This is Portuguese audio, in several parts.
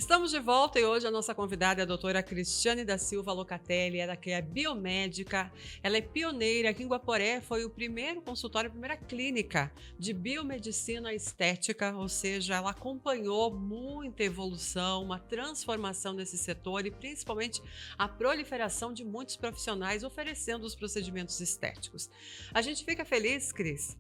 Estamos de volta e hoje a nossa convidada é a doutora Cristiane da Silva Locatelli, ela que é biomédica, ela é pioneira aqui em Guaporé, foi o primeiro consultório, a primeira clínica de biomedicina estética, ou seja, ela acompanhou muita evolução, uma transformação desse setor e principalmente a proliferação de muitos profissionais oferecendo os procedimentos estéticos. A gente fica feliz, Cris,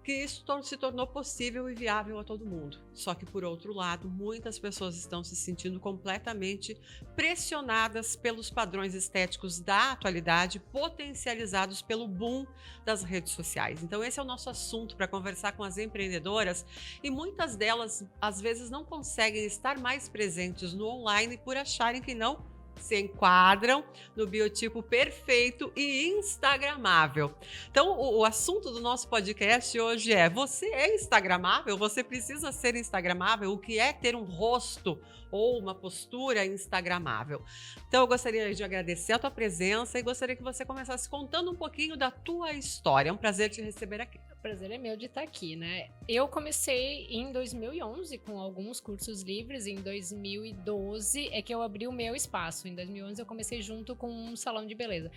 que isso se tornou possível e viável a todo mundo. Só que, por outro lado, muitas pessoas estão se sentindo completamente pressionadas pelos padrões estéticos da atualidade, potencializados pelo boom das redes sociais. Então, esse é o nosso assunto para conversar com as empreendedoras e muitas delas, às vezes, não conseguem estar mais presentes no online por acharem que não se enquadram no biotipo perfeito e instagramável. Então, o assunto do nosso podcast hoje é: você é instagramável? Você precisa ser instagramável? O que é ter um rosto ou uma postura instagramável? Então, eu gostaria de agradecer a tua presença e gostaria que você começasse contando um pouquinho da tua história. É um prazer te receber aqui. O prazer é meu de estar aqui, né? Eu comecei em 2011 com alguns cursos livres. Em 2012 é que eu abri o meu espaço. Em 2011 eu comecei junto com um salão de beleza.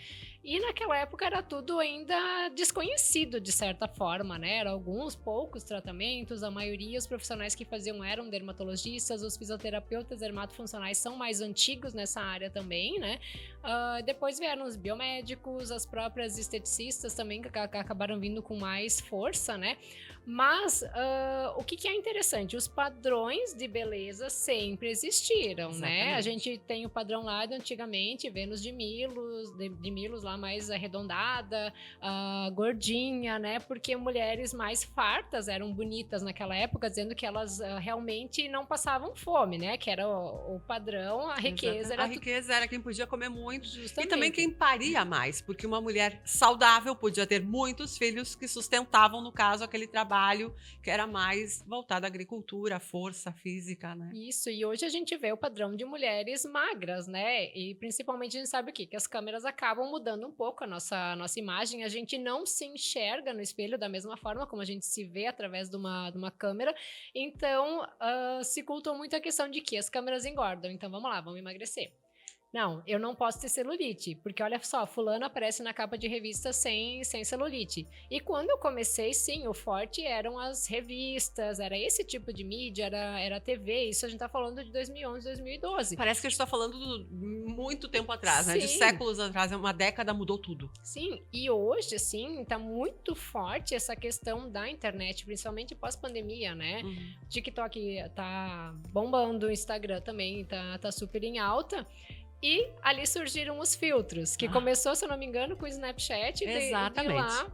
E naquela época era tudo ainda desconhecido de certa forma, né? Eram alguns poucos tratamentos, a maioria os profissionais que faziam eram dermatologistas, os fisioterapeutas dermatofuncionais são mais antigos nessa área também, né? Depois vieram os biomédicos, as próprias esteticistas também que acabaram vindo com mais força, né? Mas o que é interessante? Os padrões de beleza sempre existiram, né? A gente tem o padrão lá de antigamente, Vênus de Milos lá mais arredondada, gordinha, né? Porque mulheres mais fartas eram bonitas naquela época, dizendo que elas realmente não passavam fome, né? Que era o padrão, a riqueza era... A riqueza era quem podia comer muito. Justamente. E também quem paria mais, porque uma mulher saudável podia ter muitos filhos que sustentavam, no caso, aquele trabalho que era mais voltado à agricultura, à força física, né? Isso, e hoje a gente vê o padrão de mulheres magras, né? E principalmente a gente sabe o quê? Que as câmeras acabam mudando um pouco a nossa imagem, a gente não se enxerga no espelho da mesma forma como a gente se vê através de uma câmera, então se cultua muito a questão de que as câmeras engordam, então vamos lá, vamos emagrecer. Não, eu não posso ter celulite, porque olha só, fulano aparece na capa de revista sem celulite. E quando eu comecei, sim, o forte eram as revistas, era esse tipo de mídia, era TV, isso a gente tá falando de 2011, 2012. Parece que a gente tá falando de muito tempo atrás, sim, né? De séculos atrás, uma década mudou tudo. Sim, e hoje, assim, tá muito forte essa questão da internet, principalmente pós-pandemia, né? TikTok tá bombando, o Instagram também tá super em alta. E ali surgiram os filtros, que começou, se eu não me engano, com o Snapchat, de lá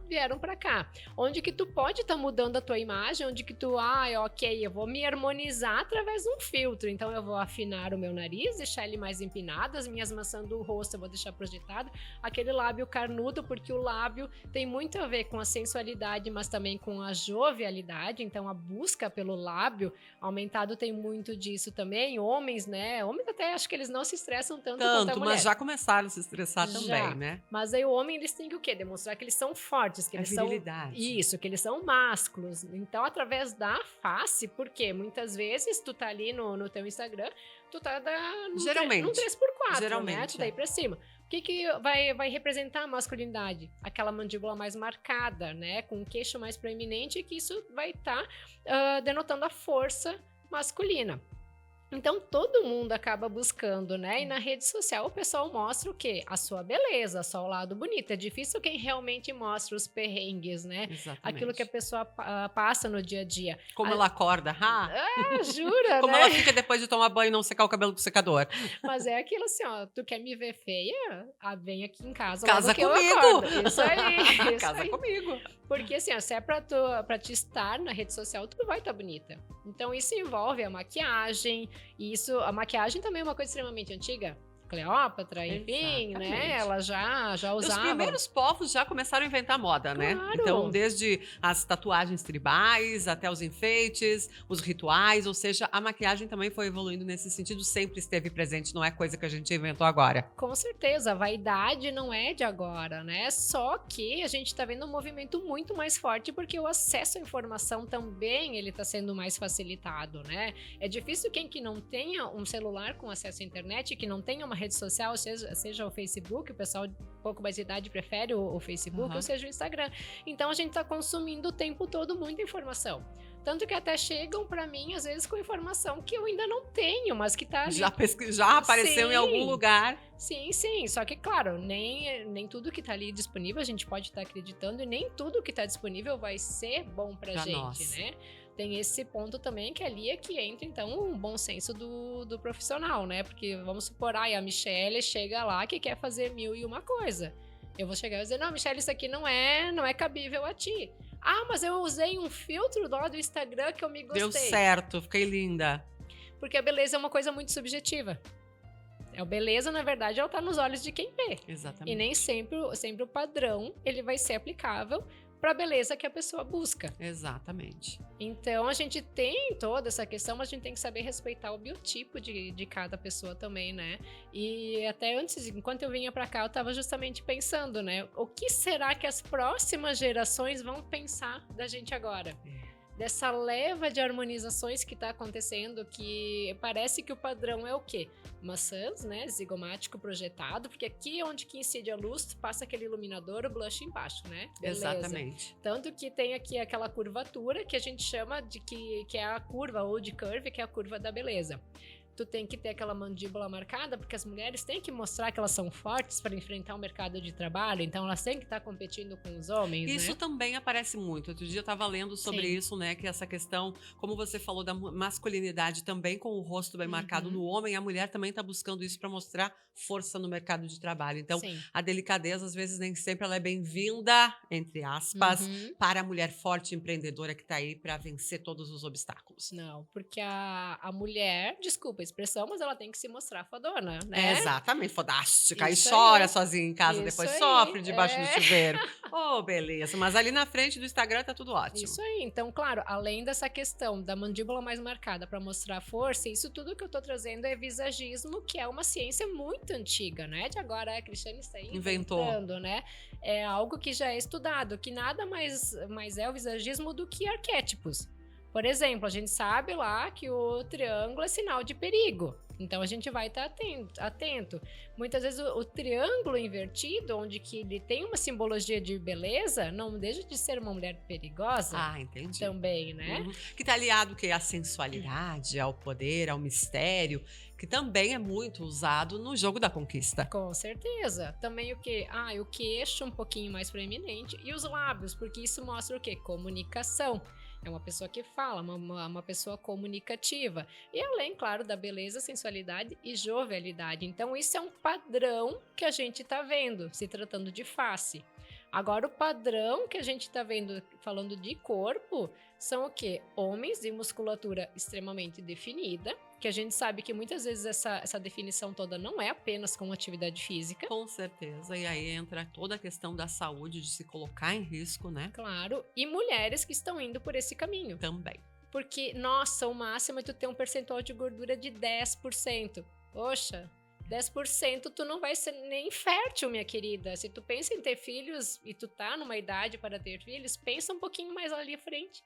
vieram pra cá. Onde que tu pode estar mudando a tua imagem, onde que tu, ok, eu vou me harmonizar através de um filtro. Então eu vou afinar o meu nariz, deixar ele mais empinado, as minhas maçãs do rosto eu vou deixar projetado, aquele lábio carnudo, porque o lábio tem muito a ver com a sensualidade, mas também com a jovialidade, então a busca pelo lábio aumentado tem muito disso também. Homens, né? Homens até acho que eles não se estressam tanto quanto a mulher. Mas já começaram a se estressar também, né? Mas aí o homem, eles têm que o quê? Demonstrar que eles são fortes, que eles são... Isso, que eles são másculos. Então, através da face, porque muitas vezes tu tá ali no teu Instagram, tu tá num 3x4, geralmente, né? Tu tá aí pra cima. O que vai representar a masculinidade? Aquela mandíbula mais marcada, né? Com o queixo mais proeminente, que isso vai estar denotando a força masculina. Então, todo mundo acaba buscando, né? E na rede social o pessoal mostra o quê? A sua beleza, só o lado bonito. É difícil quem realmente mostra os perrengues, né? Exatamente. Aquilo que a pessoa passa no dia a dia. Como ela acorda, jura, como né? ela fica depois de tomar banho e não secar o cabelo com o secador. Mas é aquilo assim, ó, tu quer me ver feia? Vem aqui em casa. Casa comigo! Eu acordo. Isso aí. Casa comigo. Porque assim, ó, se é pra te estar na rede social, tu vai estar bonita. Então isso envolve a maquiagem, a maquiagem também é uma coisa extremamente antiga. Cleópatra, enfim, né? Exatamente. Ela já Os usava. primeiros povos já começaram a inventar moda, né? Claro. Então, desde as tatuagens tribais até os enfeites, os rituais, ou seja, a maquiagem também foi evoluindo nesse sentido, sempre esteve presente, não é coisa que a gente inventou agora. Com certeza, a vaidade não é de agora, né? Só que a gente tá vendo um movimento muito mais forte porque o acesso à informação também ele tá sendo mais facilitado, né? É difícil quem que não tenha um celular com acesso à internet, que não tenha uma rede social, seja o Facebook, o pessoal de pouco mais de idade prefere o Facebook, ou seja o Instagram. Então a gente tá consumindo o tempo todo muita informação. Tanto que até chegam para mim, às vezes, com informação que eu ainda não tenho, mas que tá ali. Já apareceu em algum lugar. Sim, sim. Só que, claro, nem tudo que tá ali disponível a gente pode estar acreditando e nem tudo que tá disponível vai ser bom pra gente, nós. né? Tem esse ponto também que ali é que entra, então, um bom senso do profissional, né? Porque, vamos supor, a Michelle chega lá que quer fazer 1001 coisa. Eu vou chegar e dizer, não, Michelle, isso aqui não é cabível a ti. Ah, mas eu usei um filtro lá do Instagram que eu me gostei. Deu certo, fiquei linda. Porque a beleza é uma coisa muito subjetiva. A beleza, na verdade, ela tá nos olhos de quem vê. Exatamente. E nem sempre o padrão ele vai ser aplicável para a beleza que a pessoa busca. Exatamente. Então, a gente tem toda essa questão, mas a gente tem que saber respeitar o biotipo de cada pessoa também, né? E até antes, enquanto eu vinha para cá, eu tava justamente pensando, né? O que será que as próximas gerações vão pensar da gente agora? Dessa leva de harmonizações que está acontecendo, que parece que o padrão é o quê? Maçãs, né? Zigomático projetado, porque aqui é onde que incide a luz, passa aquele iluminador, o blush embaixo, né? Beleza. Exatamente. Tanto que tem aqui aquela curvatura que a gente chama de que é a curva, ou de curve, que é a curva da beleza. Tu tem que ter aquela mandíbula marcada, porque as mulheres têm que mostrar que elas são fortes para enfrentar o mercado de trabalho, então elas têm que estar competindo com os homens, Isso né? também aparece muito. Outro dia eu estava lendo sobre isso, né? Que essa questão, como você falou, da masculinidade também com o rosto bem marcado no homem, a mulher também está buscando isso para mostrar força no mercado de trabalho. Então, a delicadeza, às vezes, nem sempre ela é bem-vinda, entre aspas, para a mulher forte e empreendedora que está aí para vencer todos os obstáculos. Não, porque a mulher, desculpa a expressão, mas ela tem que se mostrar fodona, né? Exatamente, fodástica. Isso e chora aí. sozinha em casa, Isso depois aí, sofre debaixo do chuveiro. Oh, beleza. Mas ali na frente do Instagram tá tudo ótimo. Isso aí. Então, claro, além dessa questão da mandíbula mais marcada para mostrar força, isso tudo que eu tô trazendo é visagismo, que é uma ciência muito antiga, né? De agora a Cristiane está aí inventando, né? É algo que já é estudado, que nada mais é o visagismo do que arquétipos. Por exemplo, a gente sabe lá que o triângulo é sinal de perigo. Então a gente vai estar atento. Muitas vezes o triângulo invertido, onde que ele tem uma simbologia de beleza, não deixa de ser uma mulher perigosa. Ah, entendi. Também, né? Que tá aliado à sensualidade, ao poder, ao mistério, que também é muito usado no jogo da conquista. Com certeza. Também o quê? O queixo um pouquinho mais proeminente e os lábios, porque isso mostra o quê? Comunicação. É uma pessoa que fala, uma pessoa comunicativa. E além, claro, da beleza, sensualidade e jovialidade. Então, isso é um padrão que a gente está vendo, se tratando de face. Agora, o padrão que a gente está vendo, falando de corpo, são o quê? Homens de musculatura extremamente definida, que a gente sabe que muitas vezes essa definição toda não é apenas com atividade física. Com certeza. E aí entra toda a questão da saúde, de se colocar em risco, né? Claro. E mulheres que estão indo por esse caminho. Também. Porque, nossa, o máximo é tu ter um percentual de gordura de 10%. Poxa, 10% tu não vai ser nem fértil, minha querida. Se tu pensa em ter filhos e tu tá numa idade para ter filhos, pensa um pouquinho mais ali à frente.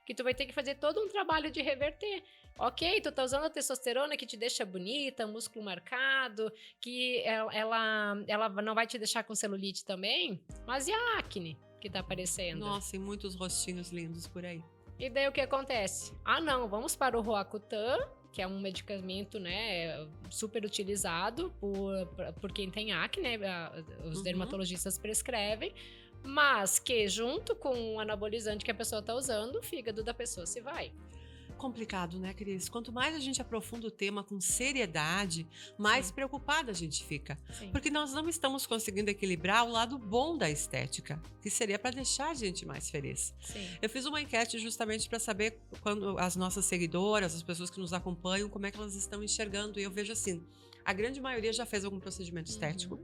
Que tu vai ter que fazer todo um trabalho de reverter. Ok, tu tá usando a testosterona que te deixa bonita, músculo marcado, que ela não vai te deixar com celulite também, mas e a acne que tá aparecendo? Nossa, e muitos rostinhos lindos por aí. E daí o que acontece? Não, vamos para o Roacutan, que é um medicamento, né, super utilizado por quem tem acne, né, os dermatologistas prescrevem, mas que junto com o anabolizante que a pessoa tá usando, o fígado da pessoa se vai. Complicado, né, Cris? Quanto mais a gente aprofunda o tema com seriedade, mais preocupada a gente fica. Sim. Porque nós não estamos conseguindo equilibrar o lado bom da estética, que seria para deixar a gente mais feliz. Sim. Eu fiz uma enquete justamente para saber quando as nossas seguidoras, as pessoas que nos acompanham, como é que elas estão enxergando. E eu vejo assim, A grande maioria já fez algum procedimento estético.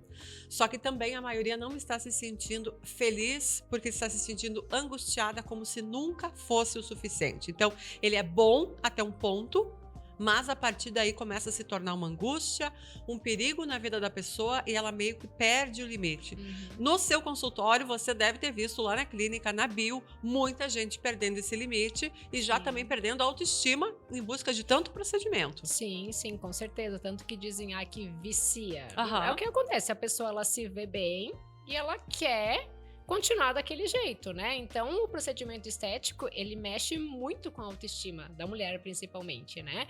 Só que também a maioria não está se sentindo feliz porque está se sentindo angustiada como se nunca fosse o suficiente. Então, ele é bom até um ponto, mas a partir daí começa a se tornar uma angústia, um perigo na vida da pessoa e ela meio que perde o limite. No seu consultório, você deve ter visto lá na clínica, na bio, muita gente perdendo esse limite e já também perdendo a autoestima em busca de tanto procedimento. Sim, sim, com certeza. Tanto que dizem que vicia. Aham. É o que acontece, a pessoa ela se vê bem e ela quer continuar daquele jeito, né? Então, o procedimento estético, ele mexe muito com a autoestima da mulher, principalmente, né?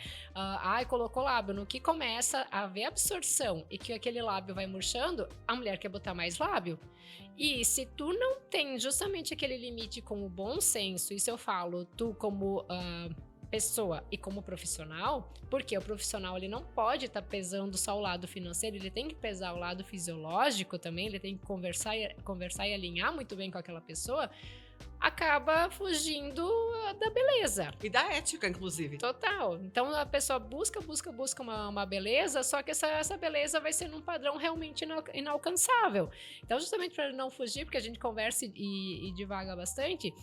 Colocou lábio. No que começa a haver absorção e que aquele lábio vai murchando, a mulher quer botar mais lábio. E se tu não tem justamente aquele limite com o bom senso, isso eu falo, tu como pessoa e como profissional, porque o profissional ele não pode estar pesando só o lado financeiro, ele tem que pesar o lado fisiológico também, ele tem que conversar e alinhar muito bem com aquela pessoa, acaba fugindo da beleza. E da ética, inclusive. Total. Então a pessoa busca uma beleza, só que essa beleza vai ser num padrão realmente inalcançável. Então, justamente para não fugir, porque a gente conversa e divaga bastante,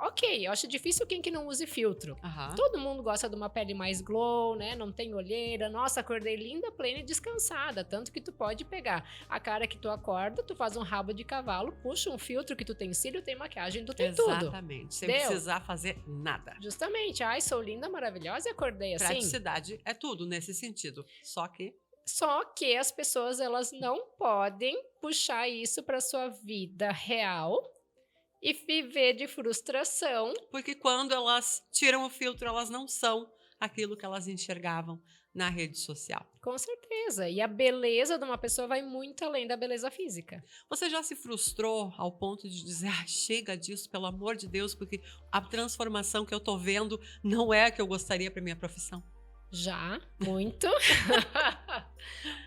ok, eu acho difícil quem que não use filtro. Todo mundo gosta de uma pele mais glow, né? Não tem olheira. Nossa, acordei linda, plena e descansada. Tanto que tu pode pegar a cara que tu acorda, tu faz um rabo de cavalo, puxa um filtro que tu tem cílio, tem maquiagem, tu tem tudo. Exatamente, sem precisar fazer nada. Justamente, sou linda, maravilhosa e acordei assim. Praticidade é tudo nesse sentido, Só que as pessoas, elas não podem puxar isso para sua vida real e viver de frustração. Porque quando elas tiram o filtro, elas não são aquilo que elas enxergavam na rede social. Com certeza. E a beleza de uma pessoa vai muito além da beleza física. Você já se frustrou ao ponto de dizer, chega disso, pelo amor de Deus, porque a transformação que eu tô vendo não é a que eu gostaria para minha profissão? Já, muito.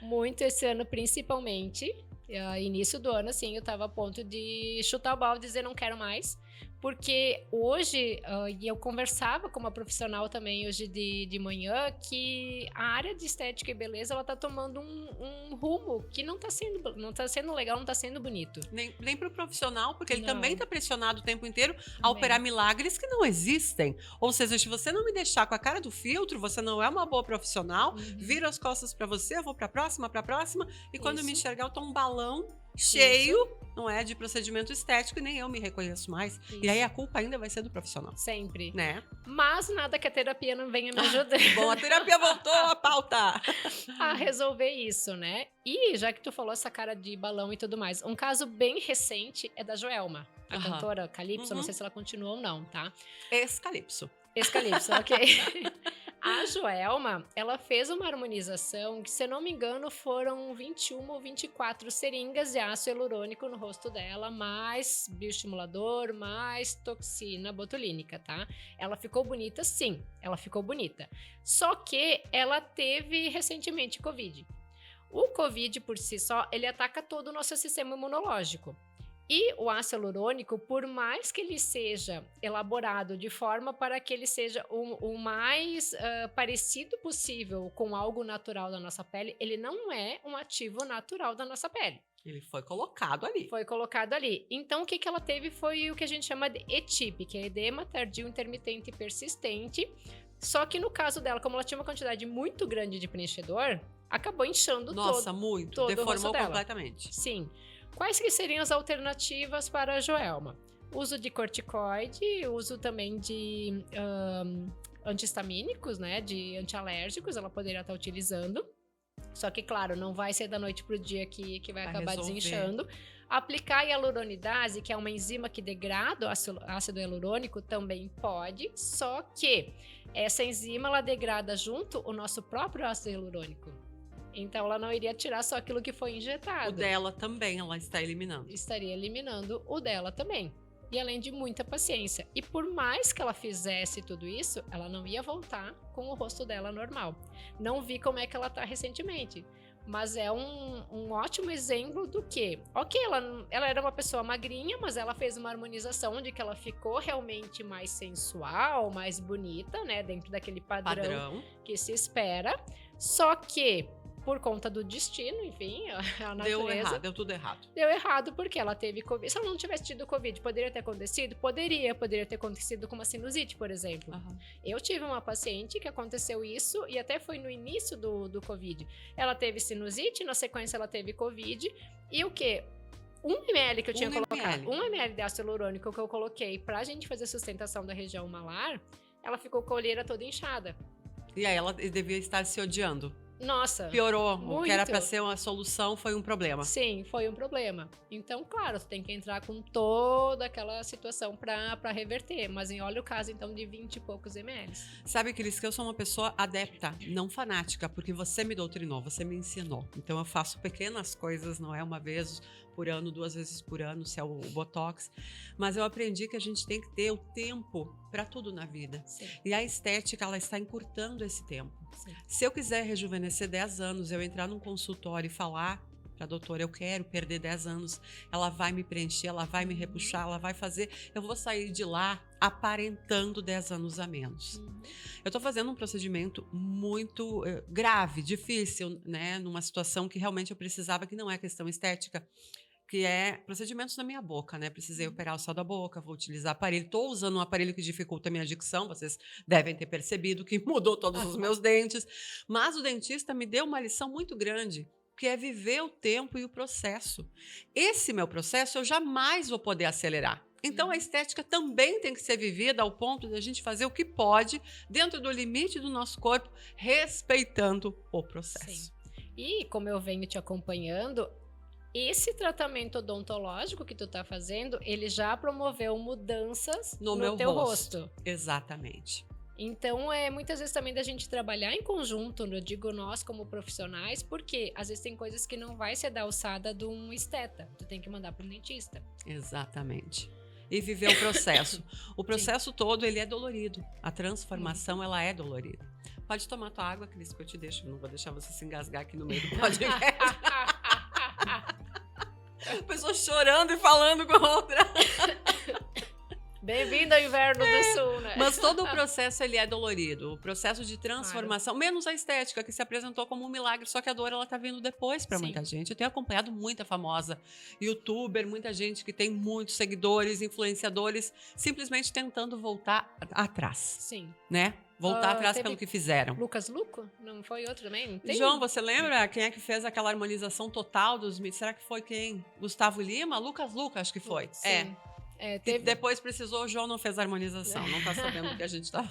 Muito esse ano, principalmente. Início do ano, assim, eu tava a ponto de chutar o balde e dizer não quero mais. Porque hoje, e eu conversava com uma profissional também hoje de manhã, que a área de estética e beleza, ela tá tomando um rumo que não tá sendo legal, não tá sendo bonito. Nem pro profissional, porque ele também tá pressionado o tempo inteiro a operar milagres que não existem. Ou seja, se você não me deixar com a cara do filtro, você não é uma boa profissional, viro as costas pra você, eu vou pra próxima, e quando me enxergar eu tô um balão cheio, não é, de procedimento estético e nem eu me reconheço mais. E aí a culpa ainda vai ser do profissional. Sempre. Né? Mas nada que a terapia não venha me ajudar. Bom, a terapia voltou à pauta. A resolver isso, né? E já que tu falou essa cara de balão e tudo mais, um caso bem recente é da Joelma, a cantora Calypso, não sei se ela continua ou não, tá? Ex-Calypso, ok. A Joelma, ela fez uma harmonização que, se eu não me engano, foram 21 ou 24 seringas de ácido hialurônico no rosto dela, mais bioestimulador, mais toxina botulínica, tá? Ela ficou bonita, sim, ela ficou bonita. Só que ela teve recentemente Covid. O Covid, por si só, ele ataca todo o nosso sistema imunológico. E o ácido hialurônico, por mais que ele seja elaborado de forma para que ele seja o mais parecido possível com algo natural da nossa pele, ele não é um ativo natural da nossa pele. Ele foi colocado ali. Então, o que ela teve foi o que a gente chama de ETIP, que é edema tardio intermitente persistente. Só que no caso dela, como ela tinha uma quantidade muito grande de preenchedor, acabou inchando todo deformou completamente. Sim. Quais que seriam as alternativas para a Joelma? Uso de corticoide, uso também de antihistamínicos, né? De antialérgicos, ela poderia estar utilizando. Só que, claro, não vai ser da noite para o dia que vai acabar desinchando. Aplicar hialuronidase, que é uma enzima que degrada o ácido hialurônico, também pode. Só que essa enzima, ela degrada junto o nosso próprio ácido hialurônico. Então, ela não iria tirar só aquilo que foi injetado. O dela também, ela está eliminando. Estaria eliminando o dela também. E além de muita paciência. E por mais que ela fizesse tudo isso, ela não ia voltar com o rosto dela normal. Não vi como é que ela tá recentemente. Mas é um ótimo exemplo do que... Ok, ela era uma pessoa magrinha, mas ela fez uma harmonização onde que ela ficou realmente mais sensual, mais bonita, né? Dentro daquele padrão que se espera. Só que por conta do destino, enfim, a natureza. Deu errado, deu tudo errado. Deu errado porque ela teve Covid. Se ela não tivesse tido Covid, poderia ter acontecido? Poderia ter acontecido com uma sinusite, por exemplo. Uhum. Eu tive uma paciente que aconteceu isso e até foi no início do Covid. Ela teve sinusite, na sequência ela teve Covid. E o quê? 1 ml que eu tinha colocado, 1 ml de ácido hialurônico que eu coloquei pra gente fazer sustentação da região malar, ela ficou com a olheira toda inchada. E aí ela devia estar se odiando. Nossa. Piorou. Muito. O que era para ser uma solução foi um problema. Sim, foi um problema. Então, claro, você tem que entrar com toda aquela situação para reverter. Mas olha o caso, então, de 20 e poucos ml. Sabe, Cris, que eu sou uma pessoa adepta, não fanática, porque você me doutrinou, você me ensinou. Então, eu faço pequenas coisas, não é uma vez por ano, 2 vezes por ano, se é o Botox. Mas eu aprendi que a gente tem que ter o tempo para tudo na vida. Sim. E a estética, ela está encurtando esse tempo. Sim. Se eu quiser rejuvenescer 10 anos, eu entrar num consultório e falar para a doutora, eu quero perder 10 anos, ela vai me preencher, ela vai me repuxar, ela vai fazer, eu vou sair de lá aparentando 10 anos a menos. Eu estou fazendo um procedimento muito grave, difícil, né? Numa situação que realmente eu precisava, que não é questão estética, que é procedimentos na minha boca, né? Precisei operar o céu da boca, vou utilizar aparelho. Estou usando um aparelho que dificulta a minha dicção, vocês devem ter percebido que mudou todos os meus dentes. Mas o dentista me deu uma lição muito grande, que é viver o tempo e o processo. Esse meu processo eu jamais vou poder acelerar. Então, a estética também tem que ser vivida ao ponto de a gente fazer o que pode, dentro do limite do nosso corpo, respeitando o processo. Sim. E, como eu venho te acompanhando, esse tratamento odontológico que tu tá fazendo, ele já promoveu mudanças no meu teu rosto. Exatamente. Então, muitas vezes também da gente trabalhar em conjunto, eu digo nós como profissionais, porque às vezes tem coisas que não vai ser da alçada de um esteta, tu tem que mandar pro dentista. Exatamente. E viver o processo. O processo todo, ele é dolorido. A transformação, ela é dolorida. Pode tomar tua água, Cris, que eu te deixo. Não vou deixar você se engasgar aqui no meio do podcast. A pessoa chorando e falando com a outra. Bem-vindo ao inverno do sul, né? Mas todo o processo, ele é dolorido. O processo de transformação, menos a estética, que se apresentou como um milagre, só que a dor, ela tá vindo depois para muita gente. Eu tenho acompanhado muita famosa youtuber, muita gente que tem muitos seguidores, influenciadores, simplesmente tentando voltar atrás. Sim. Né? Voltar atrás pelo que fizeram. Lucas Luco? Não foi outro também? João, você lembra quem é que fez aquela harmonização total dos... Será que foi quem? Gustavo Lima? Lucas, acho que foi. Sim. Depois precisou, o João não fez a harmonização, não tá sabendo o que a gente tá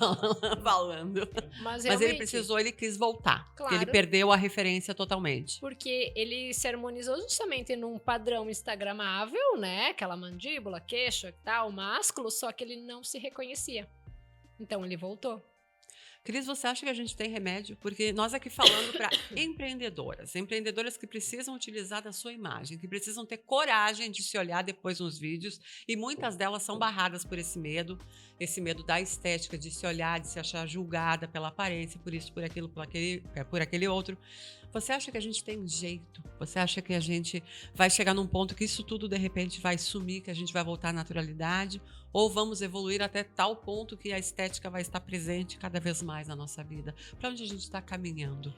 falando. Mas ele precisou, ele quis voltar. Claro, porque ele perdeu a referência totalmente. Porque ele se harmonizou justamente num padrão instagramável, né? Aquela mandíbula, queixo e tal, másculo, só que ele não se reconhecia. Então ele voltou. Cris, você acha que a gente tem remédio? Porque nós aqui falando para empreendedoras que precisam utilizar da sua imagem, que precisam ter coragem de se olhar depois nos vídeos, e muitas delas são barradas por esse medo da estética, de se olhar, de se achar julgada pela aparência, por isso, por aquilo, por aquele outro. Você acha que a gente tem jeito? Você acha que a gente vai chegar num ponto que isso tudo, de repente, vai sumir, que a gente vai voltar à naturalidade? Ou vamos evoluir até tal ponto que a estética vai estar presente cada vez mais na nossa vida? Para onde a gente está caminhando?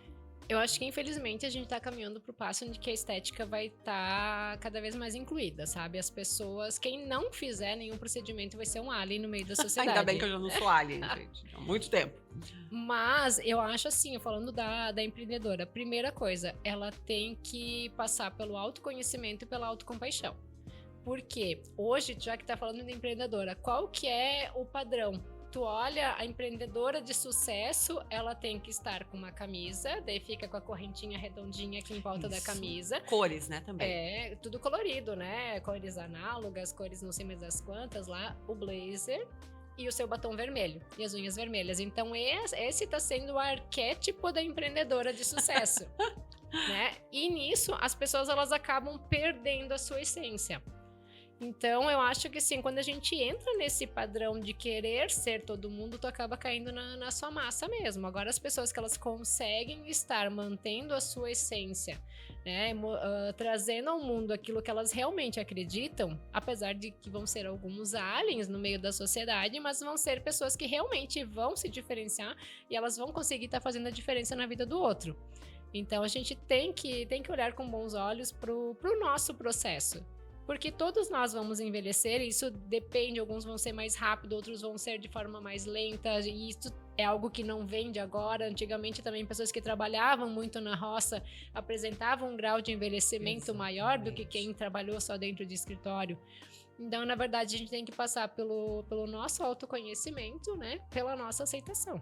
Eu acho que, infelizmente, a gente está caminhando para o passo onde que a estética vai estar cada vez mais incluída, sabe? As pessoas, quem não fizer nenhum procedimento vai ser um alien no meio da sociedade. Ainda bem que eu já não sou alien, gente. Há muito tempo. Mas eu acho assim, falando da empreendedora, a primeira coisa, ela tem que passar pelo autoconhecimento e pela autocompaixão. Porque hoje, já que tá falando de empreendedora, qual que é o padrão? Tu olha, a empreendedora de sucesso, ela tem que estar com uma camisa, daí fica com a correntinha redondinha aqui em volta da camisa. Cores, né, também. É, tudo colorido, né? Cores análogas, cores não sei mais das quantas lá, o blazer e o seu batom vermelho e as unhas vermelhas. Então esse tá sendo o arquétipo da empreendedora de sucesso, né? E nisso as pessoas elas acabam perdendo a sua essência. Então, eu acho que sim, quando a gente entra nesse padrão de querer ser todo mundo, tu acaba caindo na sua massa mesmo. Agora, as pessoas que elas conseguem estar mantendo a sua essência, né, trazendo ao mundo aquilo que elas realmente acreditam, apesar de que vão ser alguns aliens no meio da sociedade, mas vão ser pessoas que realmente vão se diferenciar e elas vão conseguir estar fazendo a diferença na vida do outro. Então a gente tem que olhar com bons olhos pro nosso processo. Porque todos nós vamos envelhecer, e isso depende, alguns vão ser mais rápido, outros vão ser de forma mais lenta, e isso é algo que não vem de agora. Antigamente também pessoas que trabalhavam muito na roça apresentavam um grau de envelhecimento maior do que quem trabalhou só dentro de escritório. Então, na verdade, a gente tem que passar pelo nosso autoconhecimento, né? Pela nossa aceitação.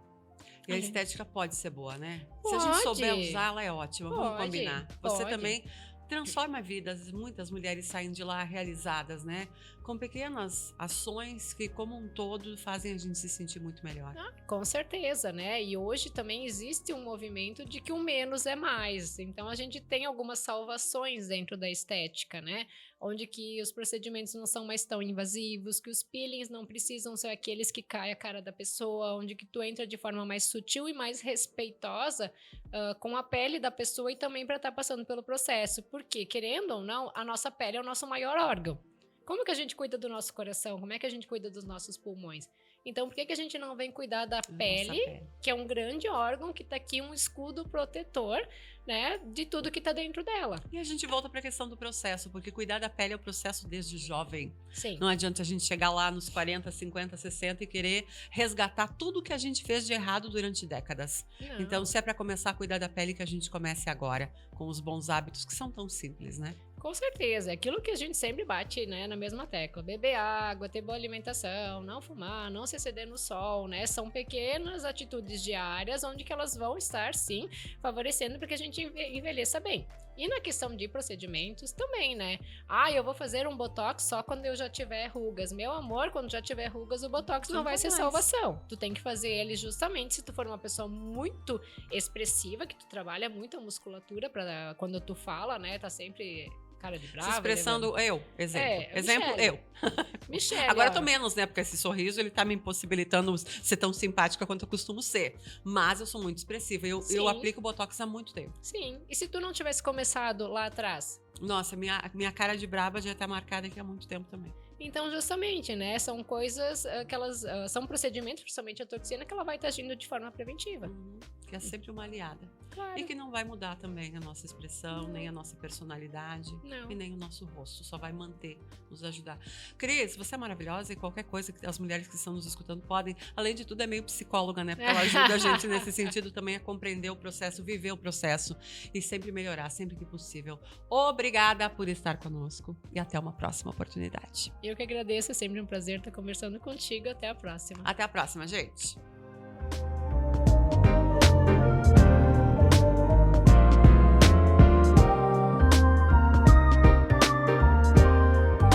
E a estética pode ser boa, né? Pode. Se a gente souber usar, ela é ótima. Vamos Pode, combinar. Você pode. também transforma vidas. Muitas mulheres saem de lá realizadas, né? Com pequenas ações que, como um todo, fazem a gente se sentir muito melhor. Com certeza, né? E hoje também existe um movimento de que o menos é mais. Então, a gente tem algumas salvações dentro da estética, né? Onde que os procedimentos não são mais tão invasivos, que os peelings não precisam ser aqueles que caem a cara da pessoa, onde que tu entra de forma mais sutil e mais respeitosa com a pele da pessoa e também para estar passando pelo processo. Porque, querendo ou não, a nossa pele é o nosso maior órgão. Como que a gente cuida do nosso coração? Como é que a gente cuida dos nossos pulmões? Então, por que a gente não vem cuidar da pele, que é um grande órgão, que tá aqui um escudo protetor, né, de tudo que tá dentro dela? E a gente volta para a questão do processo, porque cuidar da pele é o processo desde jovem. Sim. Não adianta a gente chegar lá nos 40, 50, 60 e querer resgatar tudo que a gente fez de errado durante décadas. Não. Então, se é para começar a cuidar da pele, que a gente comece agora, com os bons hábitos que são tão simples, né? Com certeza, é aquilo que a gente sempre bate, né, na mesma tecla. Beber água, ter boa alimentação, não fumar, não se exceder no sol, né? São pequenas atitudes diárias onde que elas vão estar, sim, favorecendo para que a gente envelheça bem. E na questão de procedimentos também, né? Eu vou fazer um botox só quando eu já tiver rugas. Meu amor, quando já tiver rugas, o botox não vai ser salvação. Tu tem que fazer ele justamente se tu for uma pessoa muito expressiva, que tu trabalha muito a musculatura para quando tu fala, né? Tá sempre cara de brava. Se expressando exemplo, eu. Michelle, agora eu tô menos, né? Porque esse sorriso, ele tá me impossibilitando ser tão simpática quanto eu costumo ser. Mas eu sou muito expressiva. Eu aplico Botox há muito tempo. Sim. E se tu não tivesse começado lá atrás? Nossa, minha cara de braba já tá marcada aqui há muito tempo também. Então, justamente, né? São coisas que elas... são procedimentos, principalmente a toxina, que ela vai estar agindo de forma preventiva. Que é sempre uma aliada. Claro. E que não vai mudar também a nossa expressão, nem a nossa personalidade, e nem o nosso rosto. Só vai manter, nos ajudar. Cris, você é maravilhosa e qualquer coisa que as mulheres que estão nos escutando podem. Além de tudo, é meio psicóloga, né? Porque ela ajuda a gente nesse sentido também a compreender o processo, viver o processo e sempre melhorar, sempre que possível. Obrigada por estar conosco e até uma próxima oportunidade. Eu que agradeço, é sempre um prazer estar conversando contigo. Até a próxima. Até a próxima, gente.